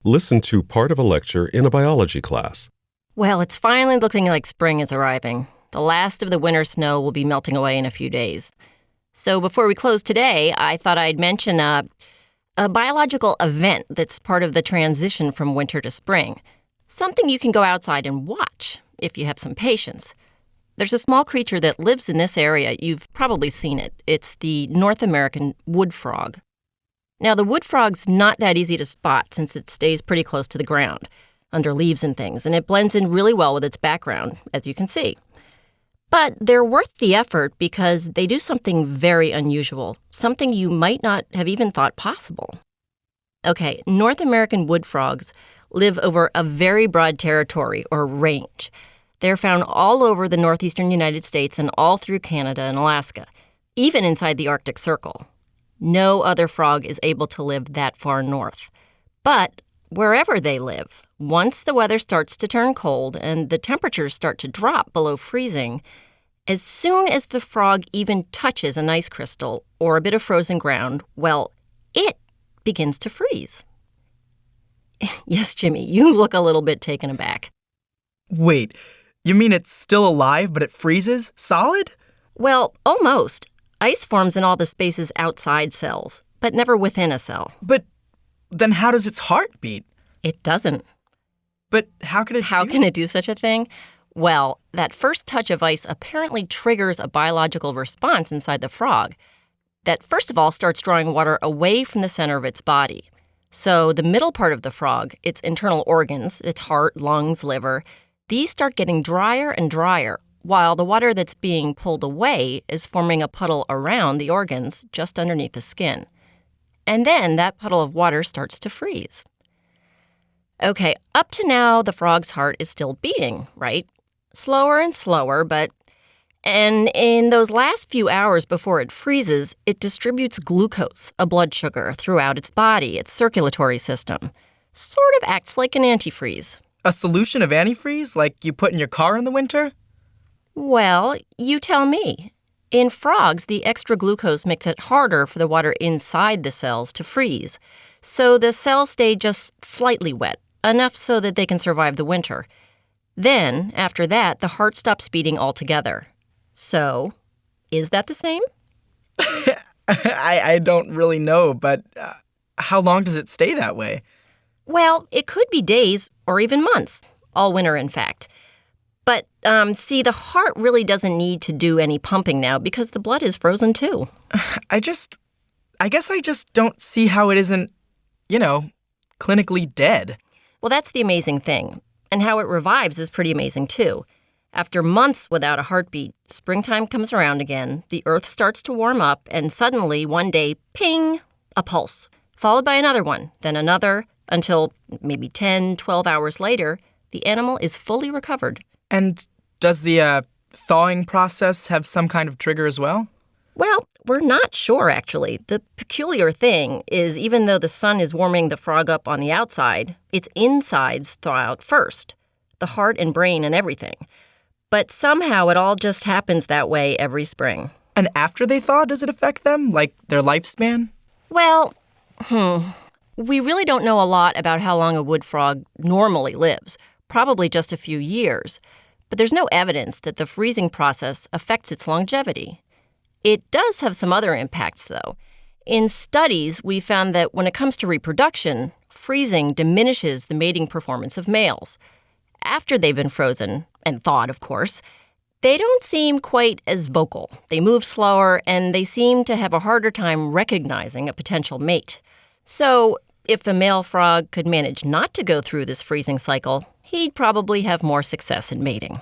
Listen to part of a lecture in a biology class. Well, it's finally looking like spring is arriving. The last of the winter snow will be melting away in a few days. So before we close today, I thought I'd mention a biological event that's part of the transition from winter to spring. Something you can go outside and watch if you have some patience. There's a small creature that lives in this area. You've probably seen it. It's the North American wood frog. Now, the wood frog's not that easy to spot since it stays pretty close to the ground, under leaves and things, and it blends in really well with its background, as you can see. But they're worth the effort because they do something very unusual, something you might not have even thought possible. Okay, North American wood frogs live over a very broad territory, or range. They're found all over the northeastern United States and all through Canada and Alaska, even inside the Arctic Circle. No other frog is able to live that far north. But wherever they live, once the weather starts to turn cold and the temperatures start to drop below freezing, as soon as the frog even touches an ice crystal or a bit of frozen ground, well, it begins to freeze. Yes, Jimmy, you look a little bit taken aback. Wait, you mean it's still alive, but it freezes? Solid? Well, almost. Ice forms in all the spaces outside cells, but never within a cell. But then how does its heart beat? It doesn't. But how can it do such a thing? Well, that first touch of ice apparently triggers a biological response inside the frog that, first of all, starts drawing water away from the center of its body. So the middle part of the frog, its internal organs, its heart, lungs, liver, these start getting drier and drier, while the water that's being pulled away is forming a puddle around the organs just underneath the skin. And then that puddle of water starts to freeze. Okay, up to now, the frog's heart is still beating, right? Slower and slower, and in those last few hours before it freezes, it distributes glucose, a blood sugar, throughout its body, its circulatory system. Sort of acts like an antifreeze. A solution of antifreeze, like you put in your car in the winter? Well, you tell me. In frogs, the extra glucose makes it harder for the water inside the cells to freeze. So the cells stay just slightly wet, enough so that they can survive the winter. Then, after that, the heart stops beating altogether. So, is that the same? I don't really know, but how long does it stay that way? Well, it could be days or even months. All winter, in fact. But, see, the heart really doesn't need to do any pumping now because the blood is frozen too. I guess I just don't see how it isn't, clinically dead. Well, that's the amazing thing. And how it revives is pretty amazing too. After months without a heartbeat, springtime comes around again, the earth starts to warm up, and suddenly, one day, ping, a pulse, followed by another one, then another, until maybe 10, 12 hours later, the animal is fully recovered. And does the thawing process have some kind of trigger as well? Well, we're not sure, actually. The peculiar thing is even though the sun is warming the frog up on the outside, its insides thaw out first, the heart and brain and everything. But somehow it all just happens that way every spring. And after they thaw, does it affect them, like their lifespan? Well, we really don't know a lot about how long a wood frog normally lives, probably just a few years. But there's no evidence that the freezing process affects its longevity. It does have some other impacts, though. In studies, we found that when it comes to reproduction, freezing diminishes the mating performance of males. After they've been frozen, and thawed, of course, they don't seem quite as vocal. They move slower, and they seem to have a harder time recognizing a potential mate. So, if a male frog could manage not to go through this freezing cycle, he'd probably have more success in mating.